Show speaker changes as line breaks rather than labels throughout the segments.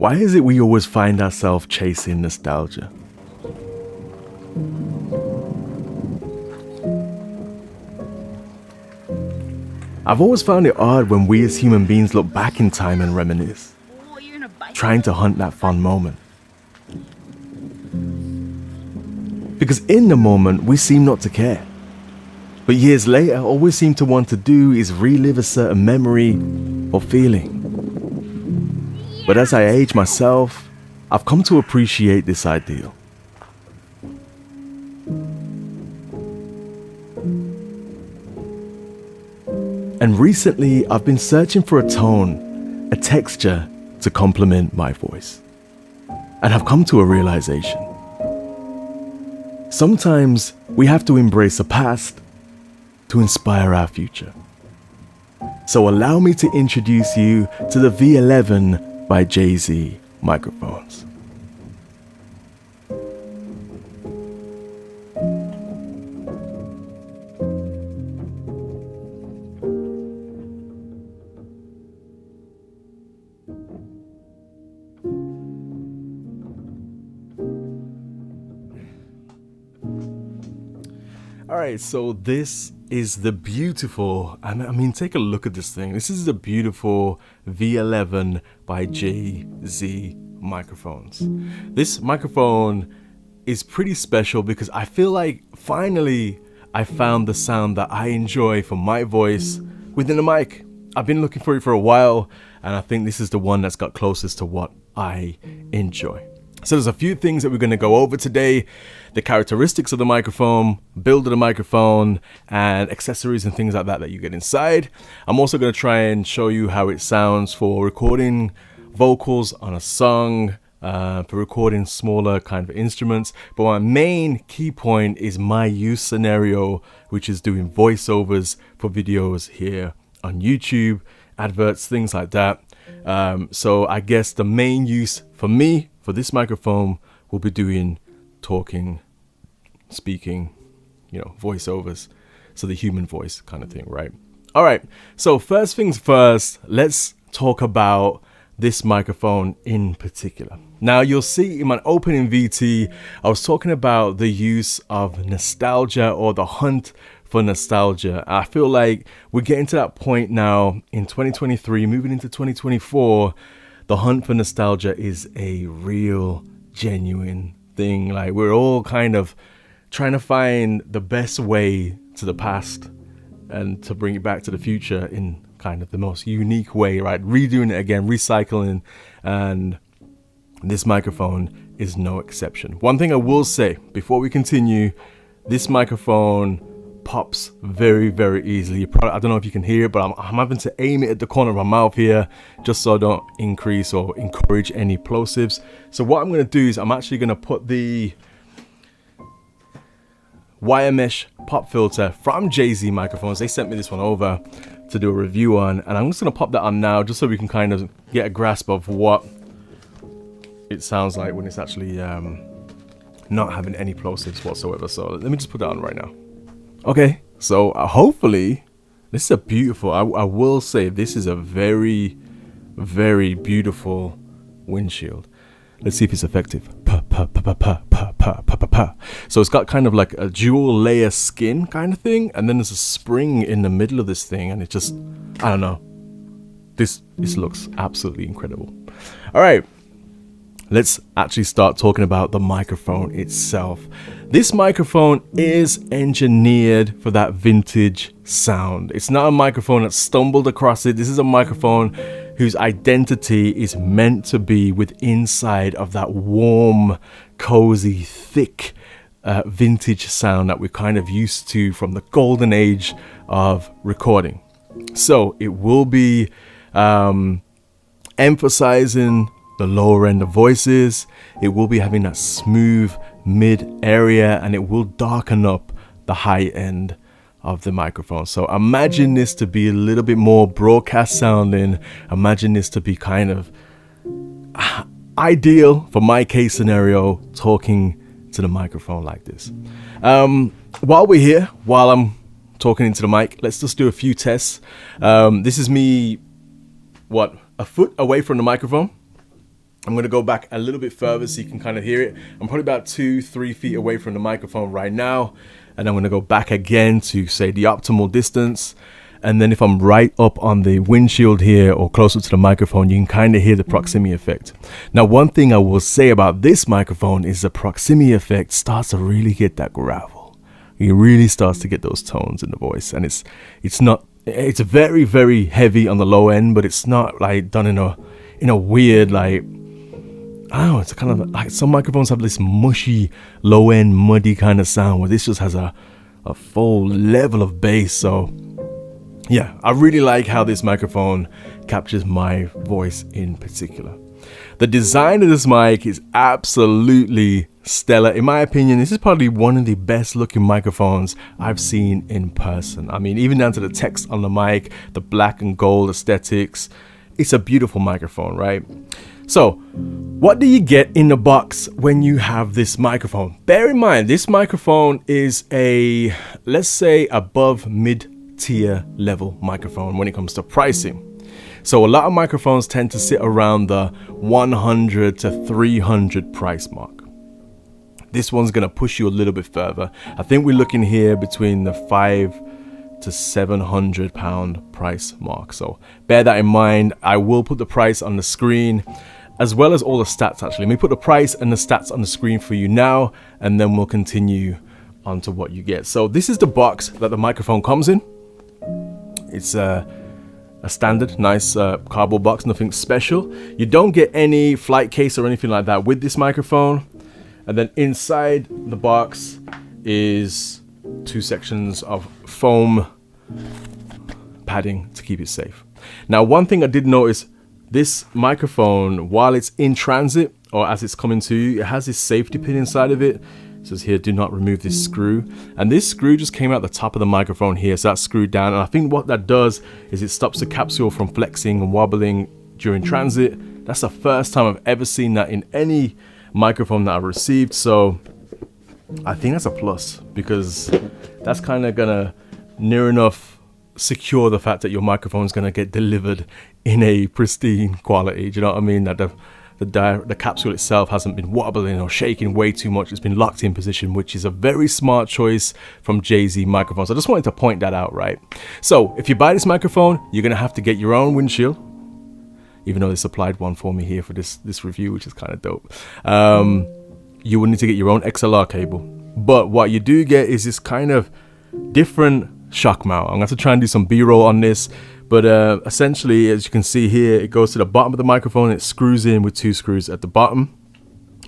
Why is it we always find ourselves chasing nostalgia? I've always found it odd when we as human beings look back in time and reminisce, trying to hunt that fun moment. Because in the moment, we seem not to care. But years later, all we seem to want to do is relive a certain memory or feeling. But as I age myself, I've come to appreciate this ideal. And recently, I've been searching for a tone, a texture to complement my voice. And I've come to a realization. Sometimes we have to embrace the past to inspire our future. So allow me to introduce you to the V11 by Jay-Z microphones. Alright, so this is the beautiful, I mean, take a look at this thing. This is the beautiful V11 by Jay-Z microphones. This microphone is pretty special because I feel like finally I found the sound that I enjoy for my voice within the mic. I've been looking for it for a while, and I think this is the one that's got closest to what I enjoy. So there's a few things that we're going to go over today. The characteristics of the microphone, build of the microphone, and accessories and things like that that you get inside. I'm also going to try and show you how it sounds for recording vocals on a song, for recording smaller kind of instruments. But my main key point is my use scenario, which is doing voiceovers for videos here on YouTube, adverts, things like that. So I guess the main use for me for this microphone will be doing talking, speaking, voiceovers. So the human voice kind of thing, right? All right. So first things first, let's talk about this microphone in particular. Now you'll see in my opening VT, I was talking about the use of nostalgia or the hunt for nostalgia. I feel like we're getting to that point now in 2023, moving into 2024. The hunt for nostalgia is a real, genuine thing. Like, we're all kind of trying to find the best way to the past and to bring it back to the future in kind of the most unique way, right? Redoing it again, recycling, and this microphone is no exception. One thing I will say before we continue, this microphone pops very, very easily. I don't know if you can hear it, but I'm having to aim it at the corner of my mouth here just so I don't increase or encourage any plosives. So what I'm going to do is I'm actually going to put the wire mesh pop filter from Jay-Z microphones. They sent me this one over to do a review on, and I'm just going to pop that on now just so we can kind of get a grasp of what it sounds like when it's actually not having any plosives whatsoever. So let me just put that on right now. Okay, so hopefully this is a beautiful, I will say this is a very, very beautiful windshield. Let's see if it's effective. So it's got kind of like a dual layer skin kind of thing, and then there's a spring in the middle of this thing, and it just, I don't know. This looks absolutely incredible. All right. Let's actually start talking about the microphone itself. This microphone is engineered for that vintage sound. It's not a microphone that stumbled across it. This is a microphone whose identity is meant to be with inside of that warm, cozy, thick vintage sound that we're kind of used to from the golden age of recording. So it will be emphasizing the lower end of voices. It will be having that smooth mid area, and it will darken up the high end of the microphone. So imagine this to be a little bit more broadcast sounding. Imagine this to be kind of ideal for my case scenario, talking to the microphone like this. While we're here, while I'm talking into the mic, let's just do a few tests. This is me, a foot away from the microphone. I'm going to go back a little bit further so you can kind of hear it. I'm probably about 2-3 feet away from the microphone right now. And I'm going to go back again to say the optimal distance. And then if I'm right up on the windshield here or closer to the microphone, you can kind of hear the proximity effect. Now, one thing I will say about this microphone is the proximity effect starts to really get that gravel. It really starts to get those tones in the voice. And it's very, very heavy on the low end, but it's not like done in a weird, like, I don't know, it's kind of like some microphones have this mushy, low-end, muddy kind of sound where this just has a full level of bass. So, yeah, I really like how this microphone captures my voice in particular. The design of this mic is absolutely stellar. In my opinion, this is probably one of the best-looking microphones I've seen in person. I mean, even down to the text on the mic, the black and gold aesthetics. It's a beautiful microphone, right? So, what do you get in the box when you have this microphone? Bear in mind, this microphone is a, let's say, above mid-tier level microphone when it comes to pricing. So a lot of microphones tend to sit around the 100 to 300 price mark. This one's going to push you a little bit further. I think we're looking here between the 5 to 700 pound price mark. So bear that in mind. I will put the price on the screen as well as all the stats actually. Let me put the price and the stats on the screen for you now, and then we'll continue on to what you get. So this is the box that the microphone comes in. It's a standard, nice cardboard box, nothing special. You don't get any flight case or anything like that with this microphone. And then inside the box is 2 sections of foam padding to keep it safe. Now, one thing I did notice, this microphone, while it's in transit or as it's coming to you, it has this safety pin inside of it. It says here, do not remove this screw. And this screw just came out the top of the microphone here, so that's screwed down. And I think what that does is it stops the capsule from flexing and wobbling during transit. That's the first time I've ever seen that in any microphone that I've received. So I think that's a plus, because that's kind of gonna near enough secure the fact that your microphone is gonna get delivered in a pristine quality. Do you know what I mean? That the capsule itself hasn't been wobbling or shaking way too much. It's been locked in position, which is a very smart choice from JZ Microphones. I just wanted to point that out, right? So if you buy this microphone, you're gonna have to get your own windshield, even though they supplied one for me here for this review, which is kind of dope. You will need to get your own XLR cable. But what you do get is this kind of different shock mount. I'm going to have to try and do some B-roll on this. But essentially, as you can see here, it goes to the bottom of the microphone. It screws in with 2 screws at the bottom.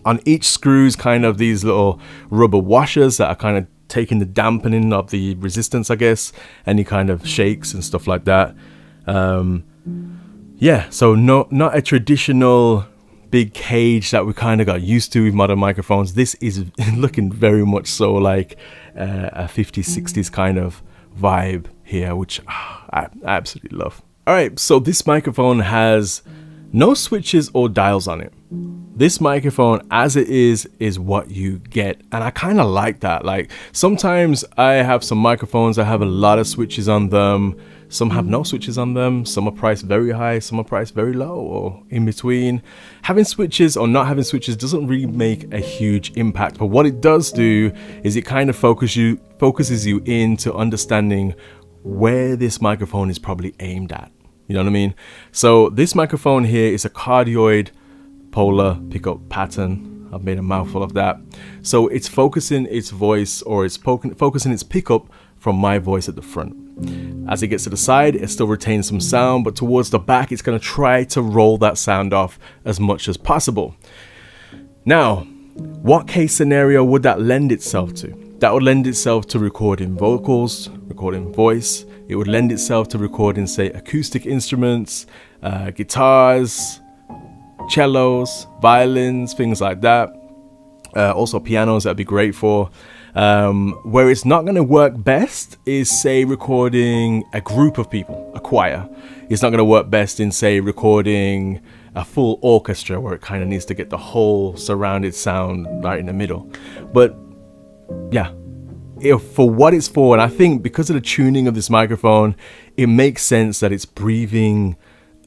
On each screw is kind of these little rubber washers that are kind of taking the dampening of the resistance, I guess. Any kind of shakes and stuff like that. Yeah, so not a traditional big cage that we kind of got used to with modern microphones. This is looking very much so like a 50s, 60s kind of vibe here, which I absolutely love. All right, so this microphone has no switches or dials on it. This microphone as it is what you get, and I kind of like that. Like sometimes I have some microphones that have a lot of switches on them. Some have no switches on them. Some are priced very high, some are priced very low, or in between. Having switches or not having switches doesn't really make a huge impact, but what it does do is it kind of focuses you into understanding where this microphone is probably aimed at. You know what I mean? So this microphone here is a cardioid polar pickup pattern. I've made a mouthful of that. So it's focusing its voice, or it's focusing its pickup from my voice at the front. As it gets to the side, it still retains some sound, but towards the back, it's going to try to roll that sound off as much as possible. Now, what case scenario would that lend itself to? That would lend itself to recording vocals, recording voice. It would lend itself to recording, say, acoustic instruments, guitars, cellos, violins, things like that. Also pianos, that'd be great for. Where it's not going to work best is, say, recording a group of people, a choir. It's not going to work best in, say, recording a full orchestra, where it kind of needs to get the whole surrounded sound right in the middle. But yeah, for what it's for, and I think because of the tuning of this microphone, it makes sense that it's breathing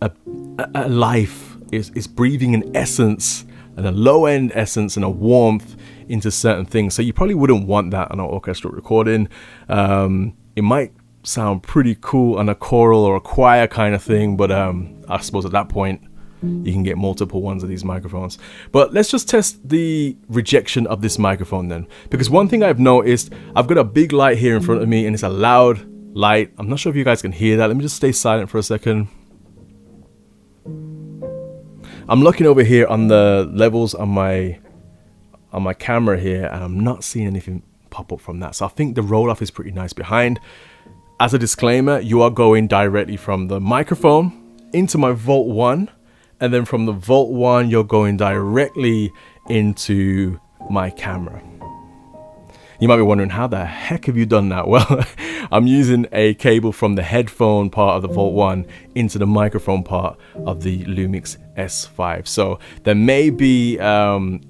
a life it's breathing an essence and a low end essence and a warmth into certain things. So you probably wouldn't want that on an orchestral recording. It might sound pretty cool on a choral or a choir kind of thing, but I suppose at that point you can get multiple ones of these microphones. But let's just test the rejection of this microphone then, because one thing I've noticed, I've got a big light here in front of me and it's a loud light. I'm not sure if you guys can hear that. Let me just stay silent for a second. I'm looking over here on the levels on my camera here, and I'm not seeing anything pop up from that. So I think the roll off is pretty nice behind. As a disclaimer, you are going directly from the microphone into my Volt 1, and then from the Volt 1 you're going directly into my camera. You might be wondering, how the heck have you done that? Well, I'm using a cable from the headphone part of the Volt 1 into the microphone part of the Lumix S5. So there may be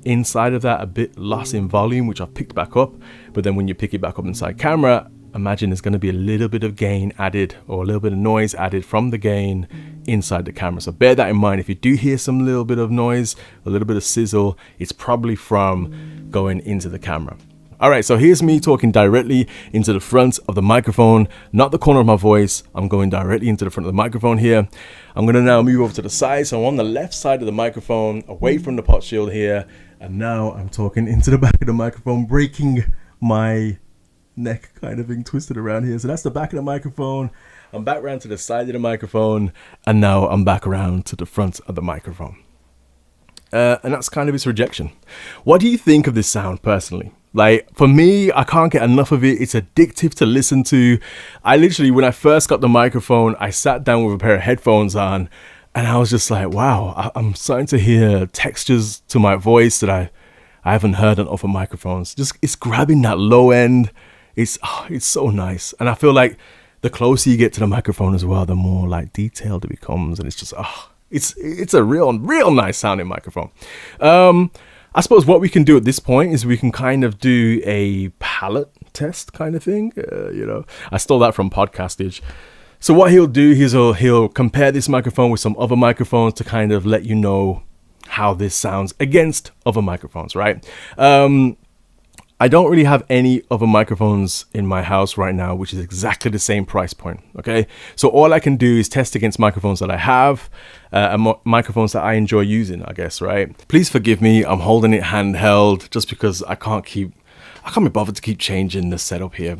inside of that a bit loss in volume, which I've picked back up. But then when you pick it back up inside camera, imagine there's going to be a little bit of gain added, or a little bit of noise added from the gain inside the camera. So bear that in mind. If you do hear some little bit of noise, a little bit of sizzle, it's probably from going into the camera. All right, so here's me talking directly into the front of the microphone, not the corner of my voice. I'm going directly into the front of the microphone here. I'm gonna now move over to the side. So I'm on the left side of the microphone, away from the pot shield here. And now I'm talking into the back of the microphone, breaking my neck kind of being twisted around here. So that's the back of the microphone. I'm back around to the side of the microphone, and now I'm back around to the front of the microphone. And that's kind of its rejection. What do you think of this sound personally? Like, for me, I can't get enough of it. It's addictive to listen to. I literally, when I first got the microphone, I sat down with a pair of headphones on, and I was just like, wow, I'm starting to hear textures to my voice that I haven't heard on other microphones. Just, it's grabbing that low end. It's so nice. And I feel like the closer you get to the microphone as well, the more like detailed it becomes. And it's just, it's a real nice sounding microphone. I suppose what we can do at this point is we can kind of do a palette test kind of thing. I stole that from Podcastage. So what he'll do is he'll compare this microphone with some other microphones to kind of let you know how this sounds against other microphones, right? I don't really have any other microphones in my house right now, which is exactly the same price point, okay? So all I can do is test against microphones that I have, and microphones that I enjoy using, I guess, right? Please forgive me, I'm holding it handheld just because I can't be bothered to keep changing the setup here.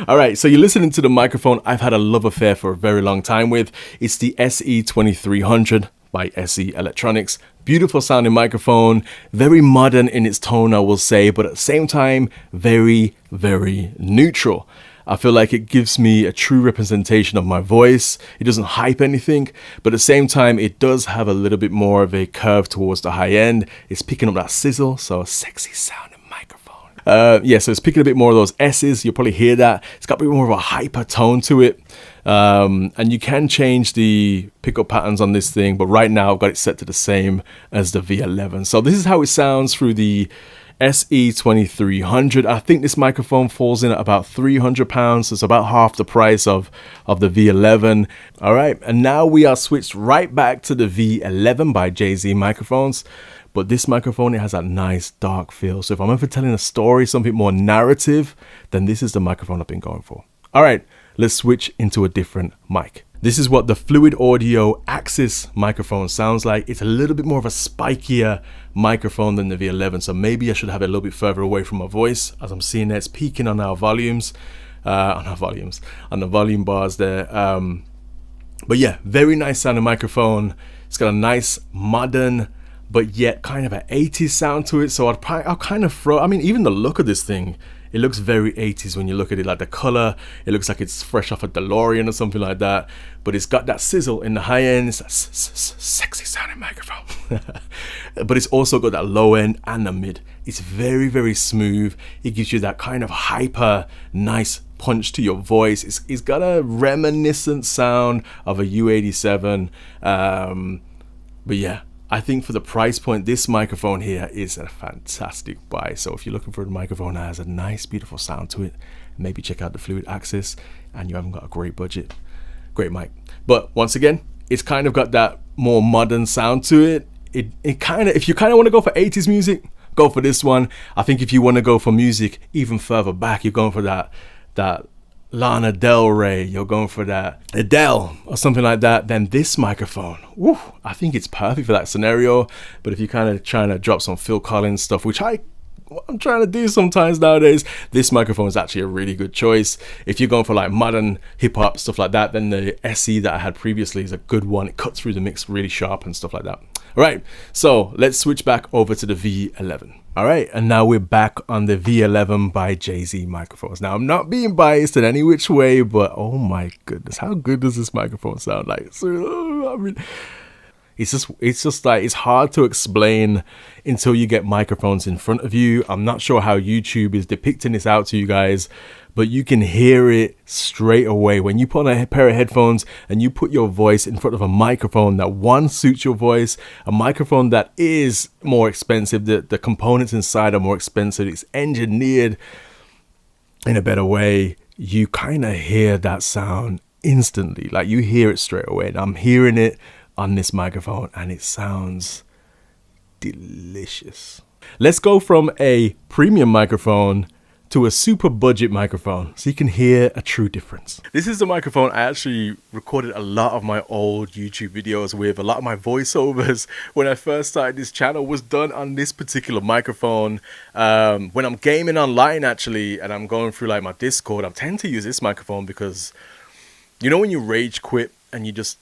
All right, so you're listening to the microphone I've had a love affair for a very long time with. It's the SE2300 by SE Electronics. Beautiful sounding microphone, very modern in its tone, I will say, but at the same time, very, very neutral. I feel like it gives me a true representation of my voice. It doesn't hype anything, but at the same time, it does have a little bit more of a curve towards the high end. It's picking up that sizzle, so a sexy sounding microphone. So it's picking a bit more of those S's. You'll probably hear that. It's got a bit more of a hyper tone to it. And you can change the pickup patterns on this thing, but right now I've got it set to the same as the V11. So this is how it sounds through the SE2300. I think this microphone falls in at about £300, so it's about half the price of the V11. All right, and now we are switched right back to the V11 by JZ microphones. But this microphone, it has that nice dark feel. So if I'm ever telling a story, something more narrative, then this is the microphone I've been going for. All right, let's switch into a different mic. This is what the Fluid Audio Axis microphone sounds like. It's a little bit more of a spikier microphone than the V11, so maybe I should have it a little bit further away from my voice. As I'm seeing there, it's peaking on our volumes, on the volume bars there. But yeah, very nice sounding microphone. It's got a nice modern, but yet kind of an 80s sound to it. So I'll kind of throw, I mean, even the look of this thing, it looks very 80s when you look at it, like the color, it looks like it's fresh off a DeLorean or something like that. But it's got that sizzle in the high end, it's that sexy sounding microphone. But it's also got that low end and the mid. It's very, very smooth. It gives you that kind of hyper, nice punch to your voice. It's got a reminiscent sound of a U87. But yeah, I think for the price point, this microphone here is a fantastic buy. So if you're looking for a microphone that has a nice, beautiful sound to it, maybe check out the Fluid Axis, and you haven't got a great budget, great mic. But once again, it's kind of got that more modern sound to it. It kind of, if you kind of want to go for 80s music, go for this one. I think if you want to go for music even further back, you're going for that Lana Del Rey, you're going for that Adele or something like that, then this microphone, woo, I think it's perfect for that scenario. But if you're kind of trying to drop some Phil Collins stuff, which I'm trying to do sometimes nowadays, this microphone is actually a really good choice. If you're going for like modern hip hop stuff like that, then the SE that I had previously is a good one. It cuts through the mix really sharp and stuff like that. All right, so let's switch back over to the V11. All right, and now we're back on the V11 by Jay-Z microphones. Now, I'm not being biased in any which way, but oh my goodness, how good does this microphone sound like? So, I mean, it's just like, it's hard to explain until you get microphones in front of you. I'm not sure how YouTube is depicting this out to you guys, but you can hear it straight away. When you put on a pair of headphones and you put your voice in front of a microphone that one suits your voice, a microphone that is more expensive, the components inside are more expensive, it's engineered in a better way, you kind of hear that sound instantly. Like you hear it straight away. And I'm hearing it on this microphone and it sounds delicious. Let's go from a premium microphone to a super budget microphone so you can hear a true difference. This is the microphone I actually recorded a lot of my old YouTube videos with. A lot of my voiceovers when I first started this channel was done on this particular microphone. When I'm gaming online actually and I'm going through like my Discord, I tend to use this microphone because you know when you rage quit and you just,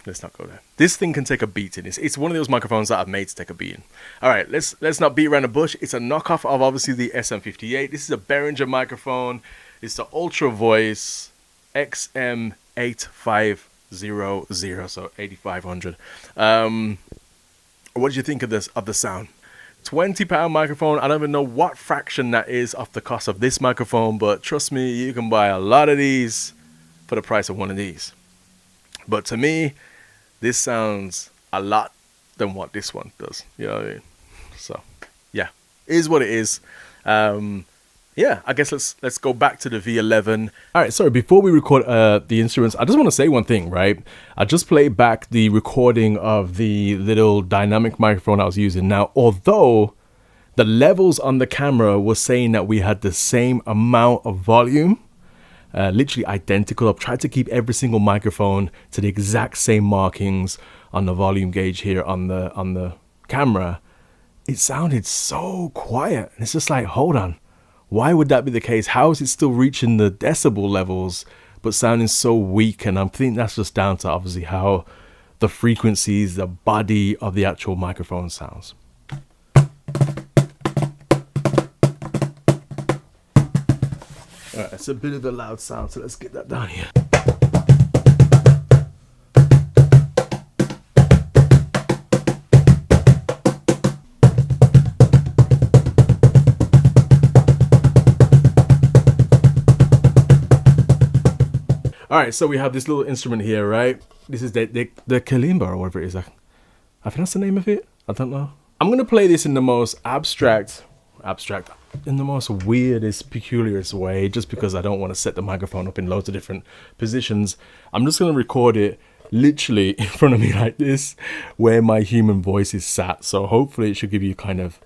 let's not go there. This thing can take a beating. It's one of those microphones that I've made to take a beating. All right, let's not beat around the bush. It's a knockoff of obviously the SM58. This is a Behringer microphone. It's the Ultra Voice XM8500, so 8500. What did you think of this, of the sound? £20 microphone. I don't even know what fraction that is off the cost of this microphone, but trust me, you can buy a lot of these for the price of one of these. But to me, this sounds a lot than what this one does. You know what I mean? So, yeah, it is what it is. Yeah, I guess let's go back to the V11. All right, sorry, before we record the instruments, I just want to say one thing, right? I just played back the recording of the little dynamic microphone I was using. Now, although the levels on the camera were saying that we had the same amount of volume, literally identical. I've tried to keep every single microphone to the exact same markings on the volume gauge here on the camera. It sounded so quiet. And it's just like, hold on. Why would that be the case? How is it still reaching the decibel levels but sounding so weak? And I'm thinking that's just down to obviously how the frequencies, the body of the actual microphone sounds. Alright, it's a bit of a loud sound, so let's get that down here. Alright, so we have this little instrument here, right? This is the kalimba or whatever it is. I think that's the name of it. I don't know. I'm going to play this in the most abstract, in the most weirdest, peculiarest way, just because I don't want to set the microphone up in loads of different positions. I'm just going to record it literally in front of me like this, where my human voice is sat. So hopefully it should give you kind of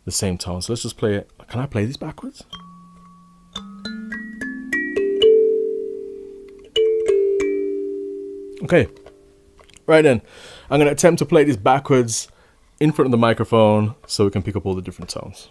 the same tone. So let's just play it. Can I play this backwards? Okay, right then, I'm going to attempt to play this backwards in front of the microphone so we can pick up all the different tones.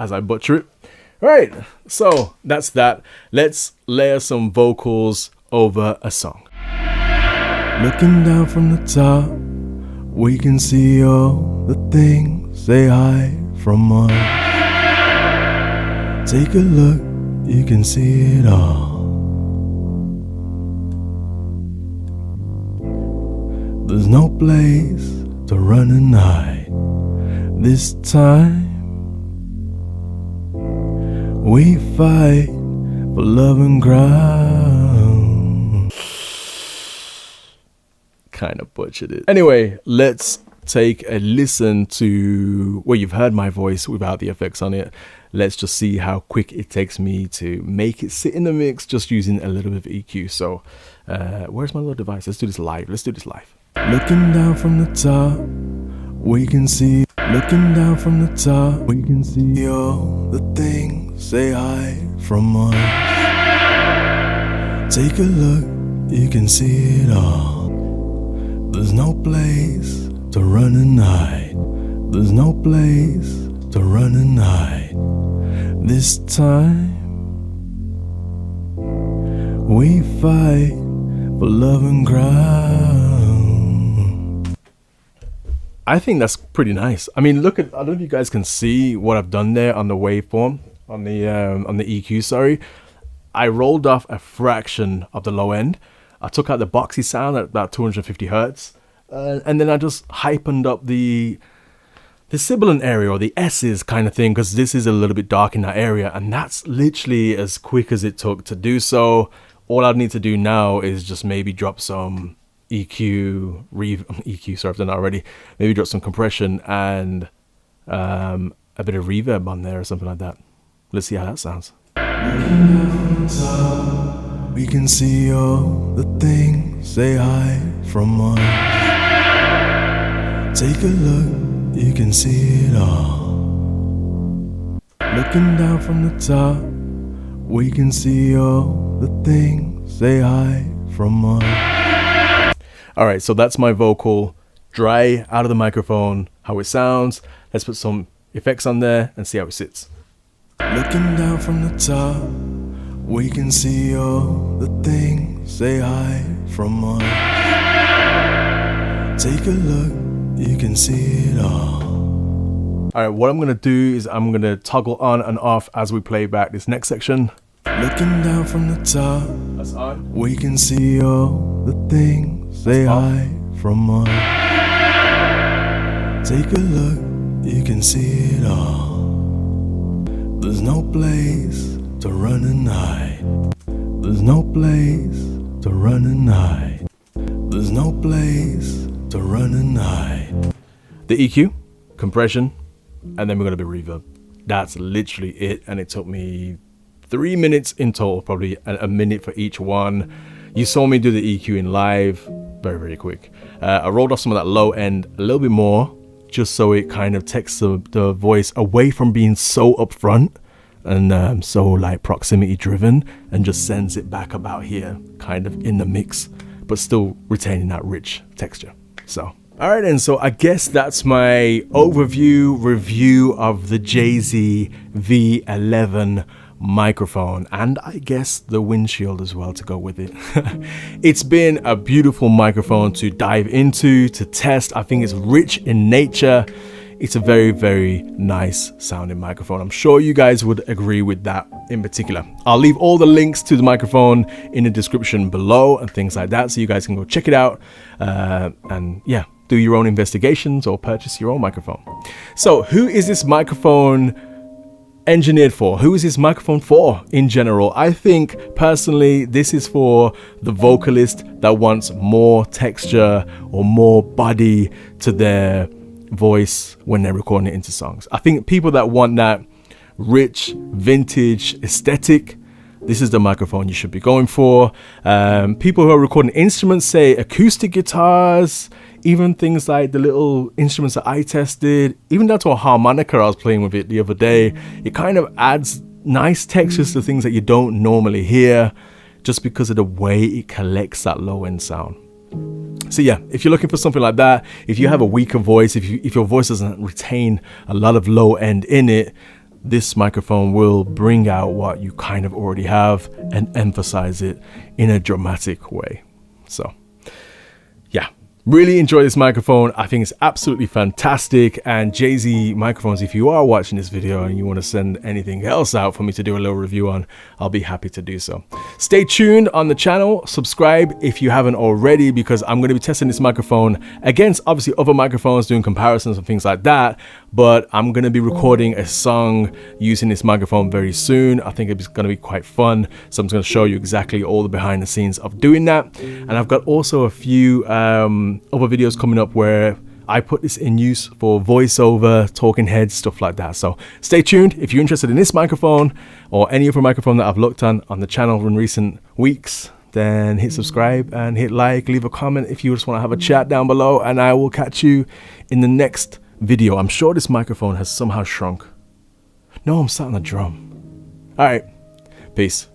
as I butcher it. All right, so that's that. Let's layer some vocals over a song. Looking down from the top, we can see all the things they hide from us. Take a look, you can see it all. There's no place to run and hide. This time we fight for love and ground. Kind of butchered it. Anyway, let's take a listen to, well, you've heard my voice without the effects on it. Let's just see how quick it takes me to make it sit in the mix just using a little bit of EQ. So where's my little device? Let's do this live. Looking down from the top, we can see. Looking down from the top, we can see all the things they hide from us. Take a look, you can see it all. There's no place to run and hide. There's no place to run and hide. This time we fight for love and ground. I think that's pretty nice. I mean, look at, I don't know if you guys can see what I've done there on the waveform, on the EQ, sorry. I rolled off a fraction of the low end. I took out the boxy sound at about 250 hertz. And then I just hypened up the sibilant area, or the S's kind of thing, because this is a little bit dark in that area. And that's literally as quick as it took to do so. All I need to do now is just maybe drop some EQ, sorry, I've done that already. Maybe drop some compression and a bit of reverb on there or something like that. Let's see how that sounds. We can see all the things they hide from us. Take a look, you can see it all. Looking down from the top, we can see all the things they hide from us. All right, so that's my vocal, dry out of the microphone, how it sounds. Let's put some effects on there and see how it sits. Looking down from the top, we can see all the things they hide from us. Take a look, you can see it all. All right, what I'm gonna do is I'm gonna toggle on and off as we play back this next section. Looking down from the top, that's on. We can see all the things they hide from us. Take a look, you can see it all. There's no place to run and hide. There's no place to run and hide. There's no place to run and hide. The EQ, compression, and then we're gonna be reverb. That's literally it, and it took me 3 minutes in total, probably a minute for each one. You saw me do the EQ in live, very, very quick. I rolled off some of that low end a little bit more, just so it kind of takes the voice away from being so upfront and so like proximity driven, and just sends it back about here, kind of in the mix, but still retaining that rich texture. So, all right, and so I guess that's my overview review of the JZ V11 microphone, and I guess the windshield as well to go with it. It's been a beautiful microphone to dive into, to test. I think it's rich in nature. It's a very, very nice sounding microphone. I'm sure you guys would agree with that in particular. I'll leave all the links to the microphone in the description below and things like that, so you guys can go check it out and yeah, do your own investigations or purchase your own microphone. So who is this microphone engineered for? Who is this microphone for in general? I think personally this is for the vocalist that wants more texture or more body to their voice when they're recording it into songs. I think people that want that rich vintage aesthetic, this is the microphone you should be going for. People who are recording instruments, say acoustic guitars, even things like the little instruments that I tested, even down to a harmonica. I was playing with it the other day. It kind of adds nice textures to things that you don't normally hear, just because of the way it collects that low end sound. So yeah, if you're looking for something like that, if you have a weaker voice, if your voice doesn't retain a lot of low end in it, this microphone will bring out what you kind of already have and emphasize it in a dramatic way. So yeah, really enjoy this microphone. I think it's absolutely fantastic. And Jay-Z microphones, if you are watching this video and you want to send anything else out for me to do a little review on, I'll be happy to do so. Stay tuned on the channel, subscribe if you haven't already, because I'm going to be testing this microphone against obviously other microphones, doing comparisons and things like that. But I'm going to be recording a song using this microphone very soon. I think it's going to be quite fun. So I'm just going to show you exactly all the behind the scenes of doing that. And I've got also a few other videos coming up where I put this in use for voiceover, talking heads, stuff like that. So stay tuned. If you're interested in this microphone or any other microphone that I've looked on the channel in recent weeks, then hit subscribe and hit like, leave a comment if you just want to have a chat down below, and I will catch you in the next video. I'm sure this microphone has somehow shrunk. No, I'm sat on a drum. All right, peace.